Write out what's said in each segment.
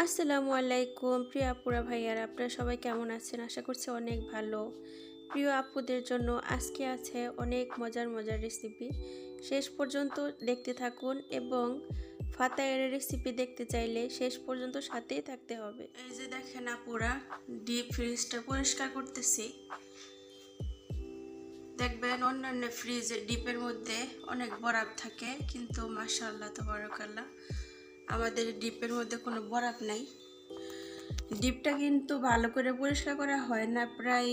আসসালামু আলাইকুম প্রিয় আপুরা ভাইয়ারা, আপনারা সবাই কেমন আছেন? আশা করছি অনেক ভালো। প্রিয় আপুদের জন্য আজকে আছে অনেক মজার মজার রেসিপি। শেষ পর্যন্ত দেখতে থাকুন এবং ফাতায়ের রেসিপি দেখতে চাইলে শেষ পর্যন্ত সাথেই থাকতে হবে। এই যে দেখেন আপুরা, ডিপ ফ্রিজটা পরিষ্কার করতেছি। দেখবেন অন্যান্য ফ্রিজের ডিপের মধ্যে অনেক বরফ থাকে, কিন্তু মাশাআল্লাহ তাবারাকাল্লাহ আমাদের ডিপের মধ্যে কোনো বরফ নাই। ডিপটা কিন্তু ভালো করে পরিষ্কার করা হয় না, প্রায়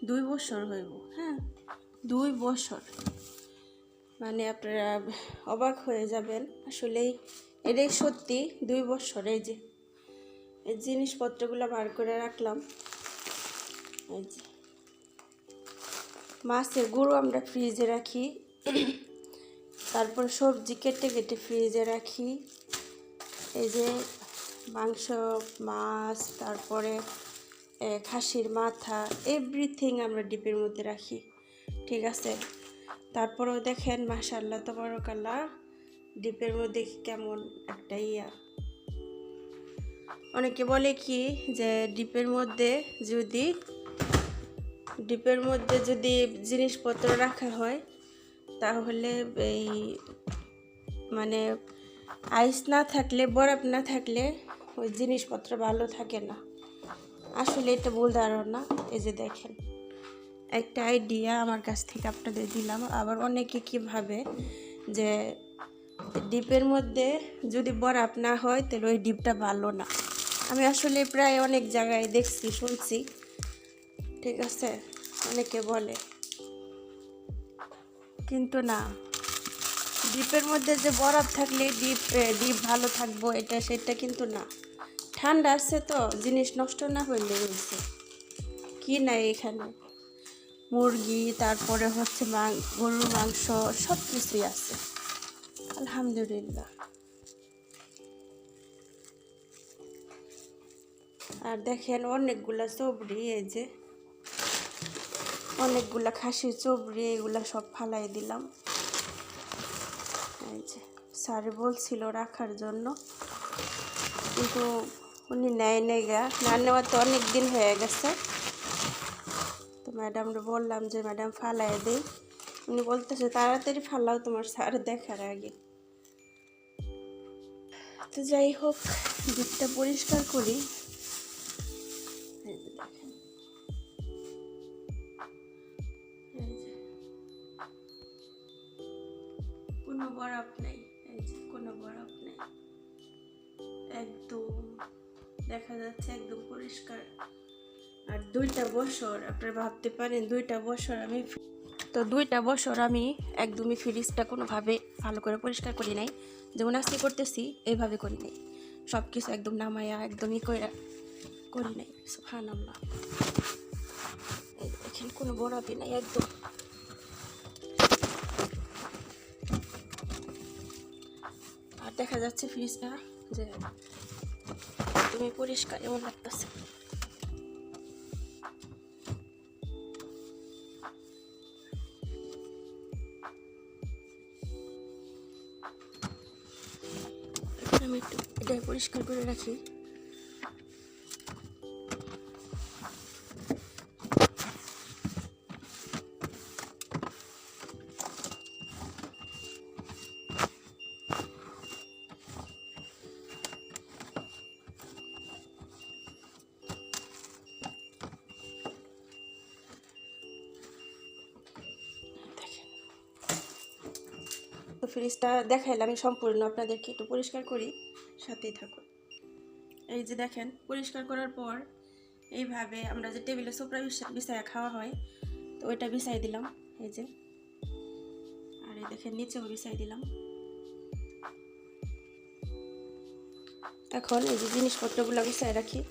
2 বছর হইব। হ্যাঁ, 2 বছর, মানে আপনারা অবাক হয়ে যাবেন। আসলেই এটাই সত্যি 2 বছর। এই যে এই জিনিসপত্রগুলো বার করে রাখলাম। এই যে মাছের গুঁড়ো আমরা ফ্রিজে রাখি, তারপর সবজি কেটে কেটে ফ্রিজে রাখি। এই যে মাংস, মাছ, তারপরে খাসির মাথা, এভরিথিং আমরা ডিপের মধ্যে রাখি। ঠিক আছে, তারপরেও দেখেন মাশাআল্লাহ তাবারাকাল্লাহ ডিপের মধ্যে কেমন একটা অনেকে বলে কি যে ডিপের মধ্যে যদি জিনিসপত্র রাখা হয় তাহলে এই মানে আইস না থাকলে, বরফ না থাকলে ওই জিনিসপত্র ভালো থাকে না। আসলে এটা ভুল ধারণা। এই যে দেখেন, একটা আইডিয়া আমার কাছ থেকে আপনাদের দিলাম। আবার অনেকে কি ভাবে যে ডিপের মধ্যে যদি বরফ না হয় তাহলে ওই ডিপটা ভালো না। আমি আসলে প্রায় অনেক জায়গায় দেখছি, শুনছি। ঠিক আছে, অনেকে বলে, কিন্তু না, ডিপের মধ্যে যে বরফ থাকলে ডিপ ভালো থাকবো সেটা কিন্তু না। ঠান্ডা আছে তো জিনিস নষ্ট না হইলে হয়েছে কি না। এখানে মুরগি, তারপরে হচ্ছে গরুর মাংস, সব কিছুই আছে আলহামদুলিল্লাহ। আর দেখেন অনেকগুলা চবড়ি, এই যে অনেকগুলা খাসির চবড়ি, এগুলা সব ফালাই দিলাম। এই যে স্যার বলছিল রাখার জন্য, কিন্তু উনি নেয় গা, না নেওয়া তো অনেক দিন হয়ে গেছে। তো ম্যাডামরে বললাম যে ম্যাডাম ফালাই দেই। উনি বলতেছে তাড়াতাড়ি ফালাও, তোমার স্যার দেখার আগে। তো যাই হোক, দিকটা পরিষ্কার করি। কোনো বরফ নেই, এই যে কোনো বরফ নেই, একদম দেখা যাচ্ছে একদম পরিষ্কার। আর 2টা বছর, আপনারা ভাবতে পারেন 2টা বছর তো 2টা বছর আমি একদমই ফ্রিজটা কোনোভাবে ভালো করে পরিষ্কার করি নাই। যেমন আজকে করতেছি এইভাবে করি নাই, সব কিছু একদম নামায়া একদমই করি নাই। সুবহানাল্লাহ, দেখেন কোনো বরফই নাই একদম। আর দেখা যাচ্ছে ফ্রিজটা যে তুমি পরিষ্কার এমন লাগতেছে। আমি একটু এটা পরিষ্কার করে রাখি। তো ফ্রিজটা দেখাইলাম আমি সম্পূর্ণ, আপনাদেরকে একটু পরিষ্কার করি, সাথেই থাকুন। এই যে দেখেন পরিষ্কার করার পর এইভাবে আমরা যে টেবিলে সোপরা বিছায়া খাওয়া হয়, তো ওইটা বিছাই দিলাম। এই যে, আর এই দেখেন নিচেও বিছাই দিলাম। এখন এই যে জিনিসপত্রগুলো বিছাই রাখি।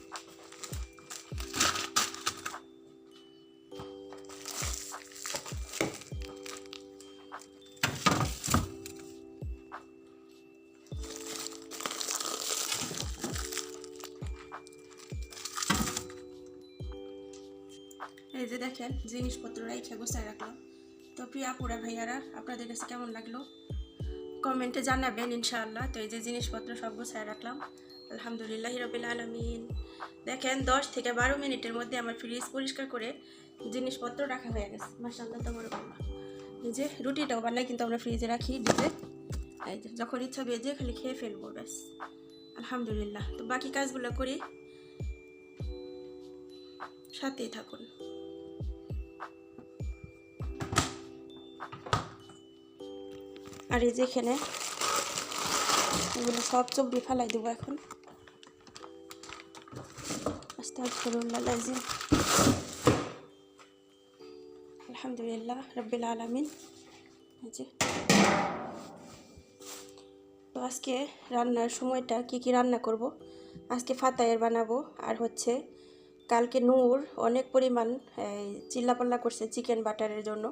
এই যে দেখেন জিনিসপত্র রেখে গোছায় রাখলাম। তো প্রিয় আপুরা ভাইয়ারা, আপনাদের কাছে কেমন লাগলো কমেন্টে জানাবেন ইনশাআল্লাহ। তো এই যে জিনিসপত্র সব গোছায় রাখলাম। আলহামদুলিল্লাহি রাব্বিল আলামিন। দেখেন 10 থেকে 12 মিনিটের মধ্যে আমার ফ্রিজ পরিষ্কার করে জিনিসপত্র রাখা হয়ে গেছে। মাশাআল্লাহ তাবারাকাল্লাহ। এই যে রুটিটাও বানাই কিন্তু আমরা ফ্রিজে রাখি ডিপে, এই যে যখন ইচ্ছা ভেজে খালি খেয়ে ফেলবো ব্যাস। আলহামদুলিল্লাহ। তো বাকি কাজগুলো করি, সাথেই থাকুন। আর এই যে এখানে এগুলো সব চব্বি ফেলাই দেবো এখন। আস্তাগফিরুল্লাহ লাযিম। আলহামদুলিল্লাহ রাব্বিল আলামিন। এই যে তো আজকে রান্নার সময়টা কি রান্না করব, আজকে ফাতায়ের বানাবো। আর হচ্ছে কালকে নূর অনেক পরিমাণ চিল্লাপাল্লা করছে চিকেন বাটারের জন্য।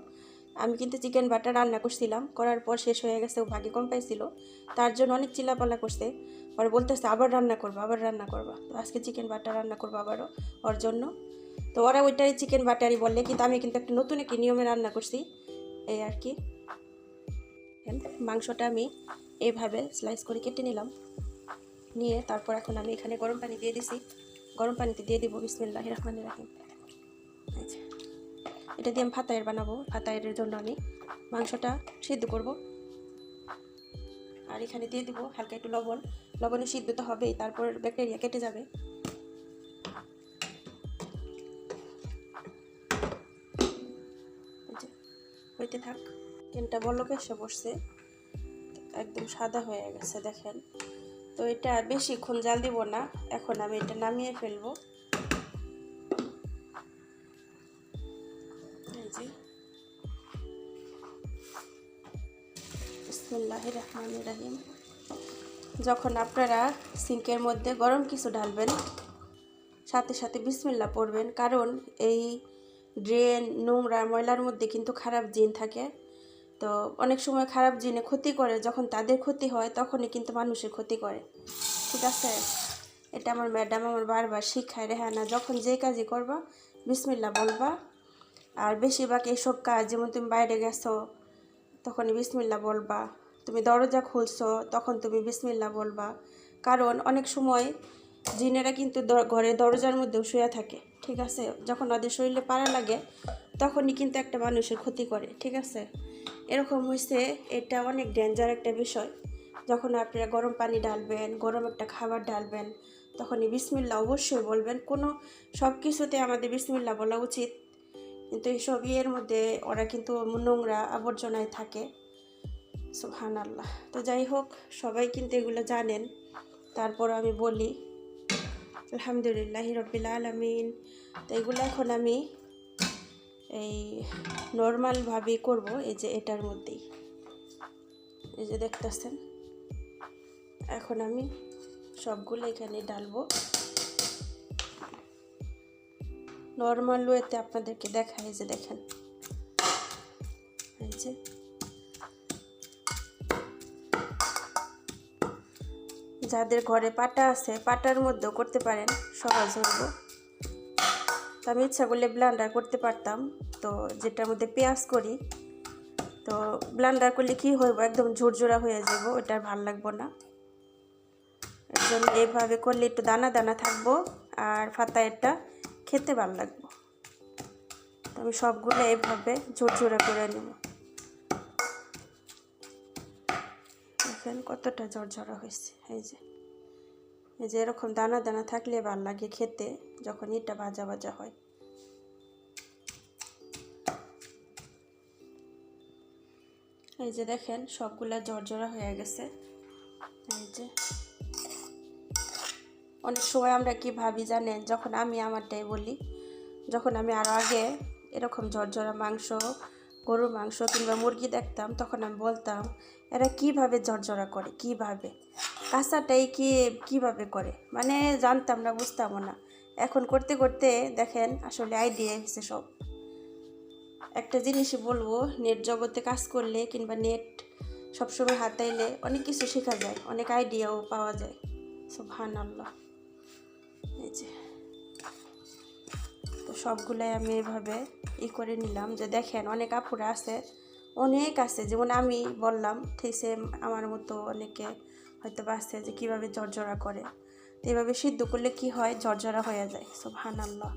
আমি কিন্তু চিকেন বাটার রান্না করছিলাম, করার পর শেষ হয়ে গেছে, ও ভাগে কম পাইছিল, তার জন্য অনেক চিল্লাপাল্লা করছে। পরে বলতেছে আবার রান্না করবো, আবার রান্না করবা। তো আজকে চিকেন বাটার রান্না করবো আবারও ওর জন্য। তো ওরা ওইটাই চিকেন বাটারই বললে, কিন্তু আমি কিন্তু একটা নতুন একটি নিয়মে রান্না করছি, এই আর কি। মাংসটা আমি এইভাবে স্লাইস করে কেটে নিলাম, নিয়ে তারপর এখন আমি এখানে গরম পানি দিয়ে দিছি। গরম পানিতে দিয়ে দিব বিসমিল্লাহির রহমানির রহিম। আচ্ছা, এটা দিয়ে আমি ফাতায়ের বানাবো। ফাতায়ের জন্য আমি মাংসটা সিদ্ধ করব। আর এখানে দিয়ে দিব হালকা একটু লবণ। লবণে সিদ্ধ তো হবেই, তারপর ব্যাকটেরিয়া কেটে যাবে। হইতে থাক। চিকেনটা বলকে এসে বসছে, একদম সাদা হয়ে গেছে দেখেন। তো এটা বেশিক্ষণ জাল দিব না, এখন আমি এটা নামিয়ে ফেলবো। এই যে বিসমিল্লাহির রহমানির রহিম। যখন আপনারা সিঙ্কের মধ্যে গরম কিছু ঢালবেন, সাথে সাথে বিসমিল্লাহ পড়বেন, কারণ এই ড্রেন নোংরা ময়লার মধ্যে কিন্তু খারাপ জিন থাকে। তো অনেক সময় খারাপ জিনে ক্ষতি করে, যখন তাদের ক্ষতি হয় তখনই কিন্তু মানুষের ক্ষতি করে, ঠিক আছে। এটা আমার ম্যাডাম আমার বারবার শিখায়, রেহানা যখন যেই কাজই করবা বিসমিল্লাহ বলবা। আর বেশিরভাগ এইসব কাজ, যেমন তুমি বাইরে গেছো তখনই বিসমিল্লাহ বলবা, তুমি দরজা খুলছো তখন তুমি বিসমিল্লাহ বলবা। কারণ অনেক সময় জিনেরা কিন্তু ঘরে দরজার মধ্যেও শুয়ে থাকে, ঠিক আছে। যখন ওদের শরীরে পাড়া লাগে তখনই কিন্তু একটা মানুষের ক্ষতি করে, ঠিক আছে। এরকম হয়েছে, এটা অনেক ডেঞ্জার একটা বিষয়। যখন আপনারা গরম পানি ঢালবেন, গরম একটা খাবার ঢালবেন, তখনই বিসমিল্লাহ অবশ্যই বলবেন। সব কিছুতে আমাদের বিসমিল্লাহ বলা উচিত, কিন্তু এইসব ইয়ের মধ্যে ওরা কিন্তু নোংরা আবর্জনায় থাকে, সুবহানাল্লাহ। তো যাই হোক, সবাই কিন্তু এগুলো জানেন, তারপর আমি বলি আলহামদুলিল্লাহি রাব্বিল আলামিন। তো এগুলো এখন আমি এই নর্মালভাবেই করব। এই যে এটার মধ্যেই, এই যে দেখতেছেন, এখন আমি সবগুলো এখানে ঢালবো। নর্মাল ওয়েতে আপনাদেরকে দেখাই, যে দেখেন, এই যে যাদের ঘরে পাটা আছে পাটার মধ্যেও করতে পারেন, সহজ হইব। তো আমি ইচ্ছা করলে ব্লেন্ডার করতে পারতাম, তো যেটার মধ্যে পেঁয়াজ করি, তো ব্লেন্ডার করলে কি হইব, একদম ঝুরঝুরা হয়ে যাব, ওটা ভালো লাগবো না। এর জন্য এইভাবে করলে একটু দানা দানা থাকবো, আর ফাতায়েরটা খেতে ভালো লাগবো। তো আমি সবগুলো এইভাবে ঝুরঝুরা করে নেব। দেখেন কতটা ঝরঝরা হয়েছে। এই যে এরকম দানা দানা থাকলে ভালো লাগে খেতে, যখন এটা ভাজা ভাজা হয়। এই যে দেখেন সবগুলা ঝরঝরা হয়ে গেছে। এই যে অনেক সময় আমরা কি ভাবি জানেন, যখন আমি আমারটাই বলি, যখন আমি আরও আগে এরকম ঝরঝরা মাংস, গরুর মাংস কিংবা মুরগি দেখতাম, তখন আমি বলতাম এরা কিভাবে ঝরঝরা করে, কিভাবে কাঁচাটাই কিভাবে করে, মানে জানতাম না, বুঝতামও না। এখন করতে করতে দেখেন আসলে আইডিয়া এসেছে সব। একটা জিনিসই বলবো, নেট জগতে কাজ করলে কিংবা নেট সবসময় হাতাইলে অনেক কিছু শেখা যায়, অনেক আইডিয়াও পাওয়া যায়, সুবহানাল্লাহ। এই যে তো সবগুলাই আমি এভাবে করে নিলাম। যে দেখেন অনেক আপুরা আছে, অনেক আছে, যেমন আমি বললাম ঠিক সেম আমার মতো অনেকে হয়তো আছে যে কীভাবে ঝরঝরা করে। তো এভাবে সিদ্ধ করলে কি হয়, ঝরঝরা হয়ে যায়। সুবহানাল্লাহ।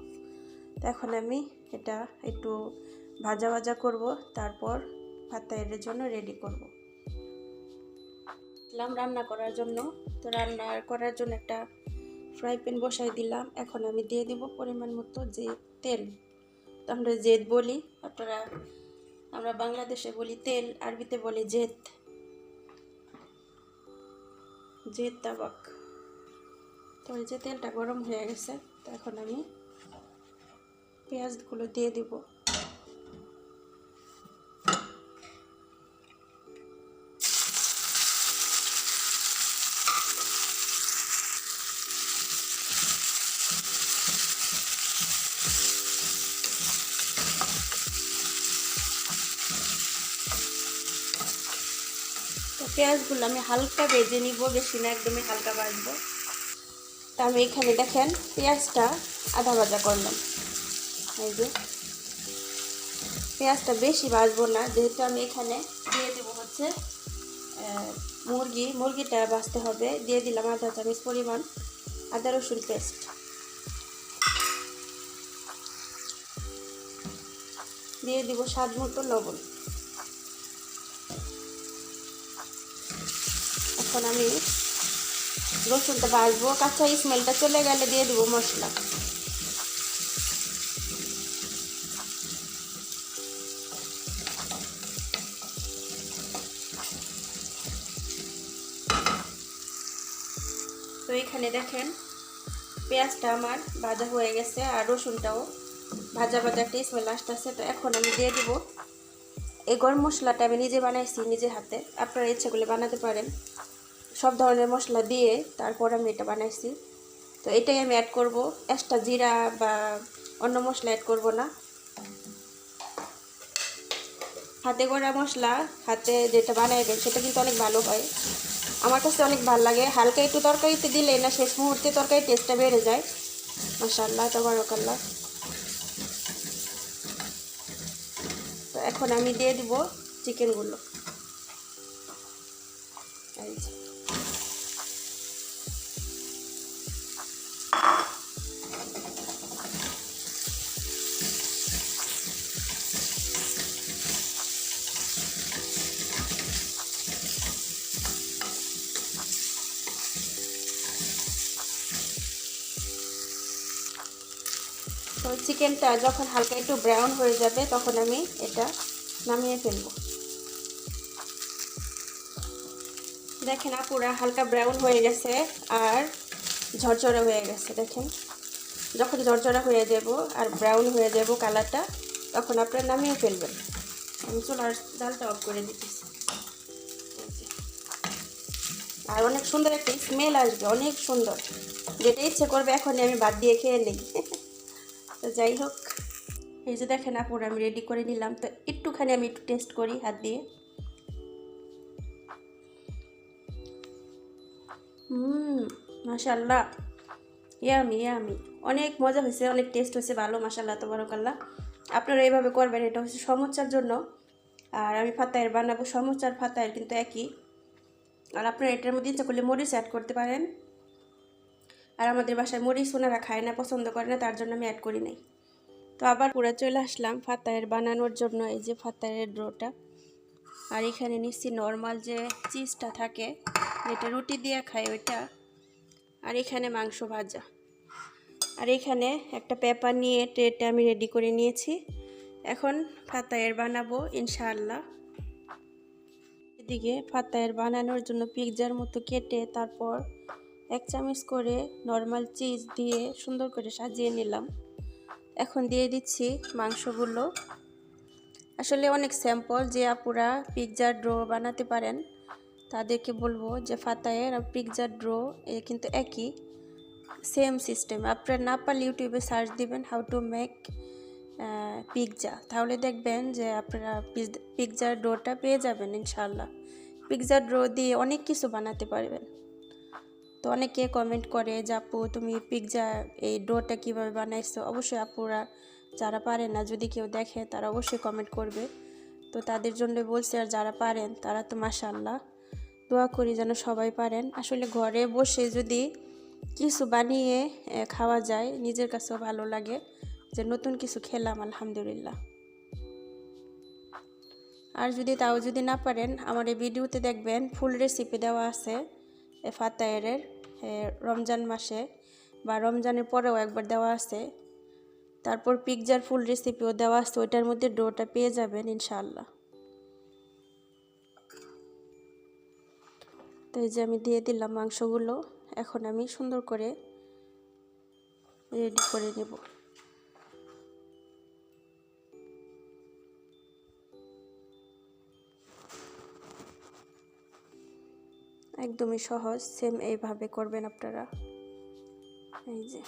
তো এখন আমি এটা একটু ভাজা ভাজা করব, তারপর ফাতায়ের জন্য রেডি করব। রান্না করার জন্য, তো রান্না করার জন্য একটা ফ্রাই প্যান বসাই দিলাম। এখন আমি দিয়ে দিব পরিমাণ মতো যে তেল, তো আমরা জেদ বলি, আপনারা, আমরা বাংলাদেশে বলি তেল, আরবিতে বলি জেদ, জেদ তাবাক। তো এই যে তেলটা গরম হয়ে গেছে, তো এখন আমি পেঁয়াজগুলো দিয়ে দিব। তো পেঁয়াজগুলো আমি হালকা ভেজে নিব, বেশি না, একদমই হালকা ভাজবো। তা আমি এখানে দেখেন পেঁয়াজটা আধা ভাজা করলাম। এই যে পেঁয়াজটা বেশি ভাজবো না, যেহেতু আমি এখানে দিয়ে দেবো হচ্ছে মুরগিটা ভাজতে হবে। দিয়ে দিলাম আধা চামচ পরিমাণ আদা রসুন পেস্ট, দিয়ে দিব স্বাদ মতো লবণ। এখন আমি রসুনটা ভাজবো, কাঁচা স্মেলটা চলে গেলে দিয়ে দিব মশলা। তো এখানে দেখেন পেঁয়াজটা আমার ভাজা হয়ে গেছে, আর রসুনটাও ভাজা ভাজা একটা স্মেল আসতেছে। তো এখন আমি দিয়ে দিব এই গরম মশলাটা, আমি নিজে বানাইছি নিজে হাতে, আপনারা ইচ্ছা করলে বানাতে পারেন। সব ধরনের মশলা দিয়ে তারপর আমি এটা বানাইছি। তো এটাই আমি অ্যাড করব, এক্সট্রা জিরা বা অন্য মশলা অ্যাড করব না। হাতে গড়া মশলা হাতে যেটা বানাইবেন সেটা কিন্তু অনেক ভালো হয়, আমার কাছে অনেক ভালো লাগে। হালকা একটু তরকারিতে দিলে না শেষ মুহূর্তে তরকারির টেস্টটা বেড়ে যায়। মাশাআল্লাহ তাবারাকাল্লাহ। তো এখন আমি দিয়ে দিব চিকেনগুলো। এই যে তো চিকেনটা যখন হালকা একটু ব্রাউন হয়ে যাবে তখন আমি এটা নামিয়ে ফেলবো। দেখেন পুরা হালকা ব্রাউন হয়ে গেছে আর ঝরঝরা হয়ে গেছে। দেখেন যখন ঝরঝরা হয়ে যাব আর ব্রাউন হয়ে যাব কালারটা, তখন আপনারা নামিয়ে ফেলবেন। আমি চুলার জালটা অফ করে দিতেছি। আর অনেক সুন্দর একটা স্মেল আসবে, অনেক সুন্দর, যেটা ইচ্ছে করবে এখনই আমি ভাত দিয়ে খেয়ে নিই। তো যাই হোক, এই যে দেখেন আপুরা আমি রেডি করে নিলাম। তো একটুখানি আমি একটু টেস্ট করি হাত দিয়ে। মাশাআল্লাহ, ইয়ামি ইয়ামি, অনেক মজা হয়েছে, অনেক টেস্ট হয়েছে, ভালো। মাশাআল্লাহ তাবারাকাল্লাহ। আপনারা এইভাবে করবেন। এটা হচ্ছে সমুচার জন্য, আর আমি ফাতায়ের বানাবো। সমুচার ফাতায়ের কিন্তু একই। আর আপনারা এটার মধ্যে ইচ্ছা করলে মরিচ অ্যাড করতে পারেন, আর আমাদের বাসায় মরিচ ওনারা খায় না, পছন্দ করে না, তার জন্য আমি অ্যাড করি নাই। তো আবার পুরো চলে আসলাম ফাতায়ের বানানোর জন্য। এই যে ফাতায়ের ডোটা, আর এখানে নিচ্ছি নর্মাল যে চিজটা থাকে, যেটা রুটি দিয়ে খাই ওইটা, আর এখানে মাংস ভাজা, আর এখানে একটা পেপার নিয়ে ট্রেটা আমি রেডি করে নিয়েছি। এখন ফাতায়ের বানাবো ইনশাআল্লাহ। এদিকে ফাতায়ের বানানোর জন্য পিৎজার মতো কেটে তারপর 1 চামচ করে নর্মাল চিজ দিয়ে সুন্দর করে সাজিয়ে নিলাম। এখন দিয়ে দিচ্ছি মাংসগুলো। আসলে অনেক স্যাম্পল, যে আপুরা পিৎজার ডো বানাতে পারেন তাদেরকে বলবো যে ফাতায়ের আর পিৎজার ডো কিন্তু একই, সেম সিস্টেম। আপনারা না পারলে ইউটিউবে সার্চ দিবেন হাউ টু মেক পিৎজা, তাহলে দেখবেন যে আপনারা পিৎজার ডোটা পেয়ে যাবেন ইনশাআল্লাহ। পিৎজার ডো দিয়ে অনেক কিছু বানাতে পারবেন। তো অনেকে কমেন্ট করে যে আপু তুমি পিৎজা এই ডোটা কীভাবে বানাইছো। অবশ্যই আপুরা যারা পারে না, যদি কেউ দেখে তারা অবশ্যই কমেন্ট করবে, তো তাদের জন্য বলছি। আর যারা পারেন তারা তো মাশাআল্লাহ, দোয়া করি যেন সবাই পারেন। আসলে ঘরে বসে যদি কিছু বানিয়ে খাওয়া যায়, নিজের কাছেও ভালো লাগে যে নতুন কিছু খেলাম আলহামদুলিল্লাহ। আর তাও যদি না পারেন, আমার এই ভিডিওতে দেখবেন ফুল রেসিপি দেওয়া আছে ফাতায়ের রমজান মাসে বা রমজানের পরেও একবার দেওয়া আছে। তারপর পিৎজার ফুল রেসিপিও দেওয়া আছে, ওইটার মধ্যে ডোটা পেয়ে যাবেন ইনশাআল্লাহ। তো এই যে আমি দিয়ে দিলাম মাংসগুলো, এখন আমি সুন্দর করে রেডি করে নেব। একদমই সহজ, সেম এইভাবে করবেন আপনারা। এই যে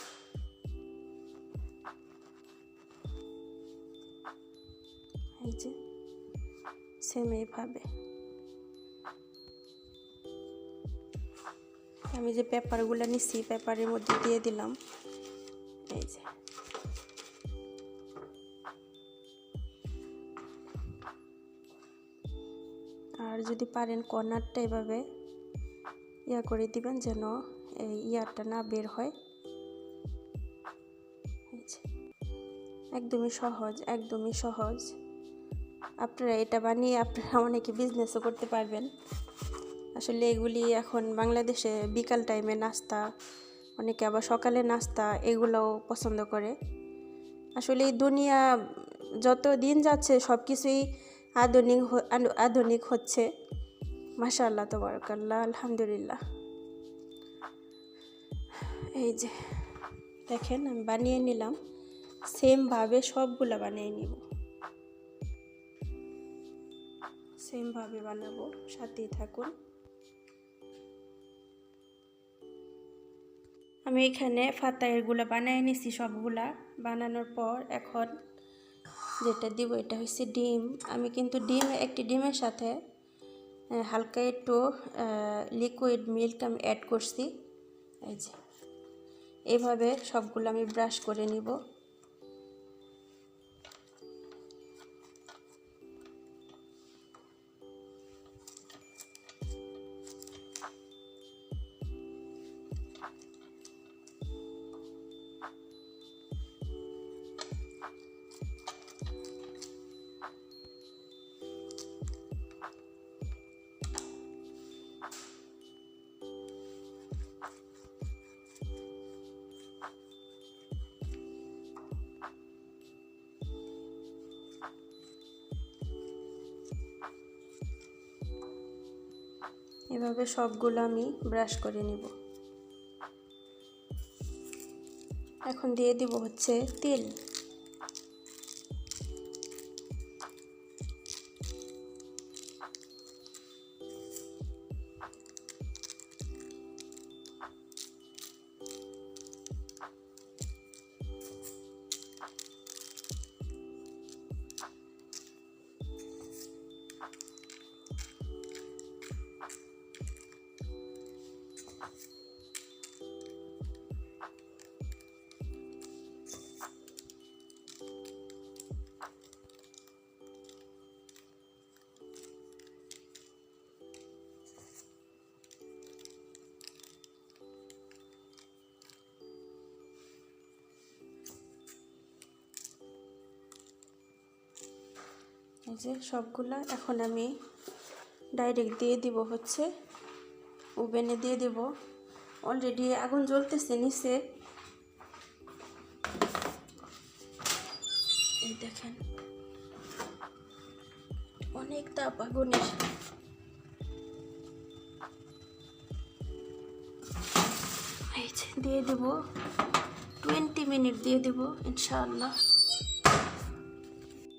সেম এইভাবে আমি যে পেপারগুলো নিছি পেপারের মধ্যে দিয়ে দিলাম। এই যে আর যদি পারেন কর্নারটা এভাবে করে দিবেন যেন এই ইয়ারটা না বের হয়। একদমই সহজ, একদমই সহজ। আপনারা এটা বানিয়ে আপনারা অনেকে বিজনেসও করতে পারবেন। আসলে এগুলি এখন বাংলাদেশে বিকাল টাইমে নাস্তা, অনেকে আবার সকালে নাস্তা, এগুলোও পছন্দ করে। আসলে এই দুনিয়া যত দিন যাচ্ছে সব কিছুই আধুনিক হচ্ছে। মাশাআল্লাহ তাবারাকাল্লাহ, আলহামদুলিল্লাহ। এই যে দেখেন আমি বানিয়ে নিলাম, সেমভাবে সবগুলা বানিয়ে নিব, সেমভাবে বানাবো, সাথেই থাকুন। আমি এখানে ফাতায়েরগুলো বানিয়ে নিছি সবগুলা। বানানোর পর এখন যেটা দিব এটা হচ্ছে ডিম। আমি কিন্তু একটি ডিমের সাথে হালকা একটু লিকুইড মিল্ক আমি অ্যাড করছি। এই যে এইভাবে সবগুলো আমি ব্রাশ করে নিব। এভাবে সবগুলো আমি ব্রাশ করে নিব। এখন দিয়ে দিব হচ্ছে তেল। এই যে সবগুলা এখন আমি ডাইরেক্ট দিয়ে দিব হচ্ছে ওভেনে দিয়ে দিব। অলরেডি আগুন জ্বলতেছে নিচে, এই দেখেন অনেক তাপ আগুনের। এই যে দিয়ে দেব 20 মিনিট দিয়ে দেব ইনশাআল্লাহ।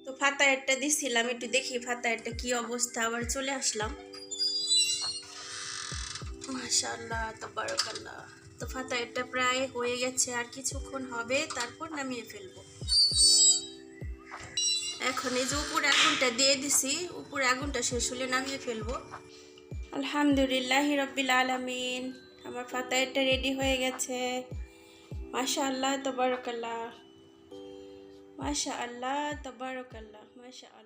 তো ফাতায়েরটা দিছিলাম, একটু দেখি ফাতায়েরটা কি অবস্থা। আবার চলে আসলাম। মাশাআল্লাহ তাবারাকাল্লাহ। তো ফাতায়েরটা প্রায় হয়ে গেছে, আর কিছুক্ষণ হবে, তারপর নামিয়ে ফেলবো। এখন এই যে উপরে আগুনটা দিয়ে দিছি, উপরে আগুনটা শেষ হলে নামিয়ে ফেলবো। আলহামদুলিল্লাহি রাব্বিল আলামিন, আমার ফাতায়েরটা রেডি হয়ে গেছে। মাশাআল্লাহ তাবারাকাল্লাহ, মাশাআল্লাহ তাবারাকাল্লাহ, মাশাআল্লাহ।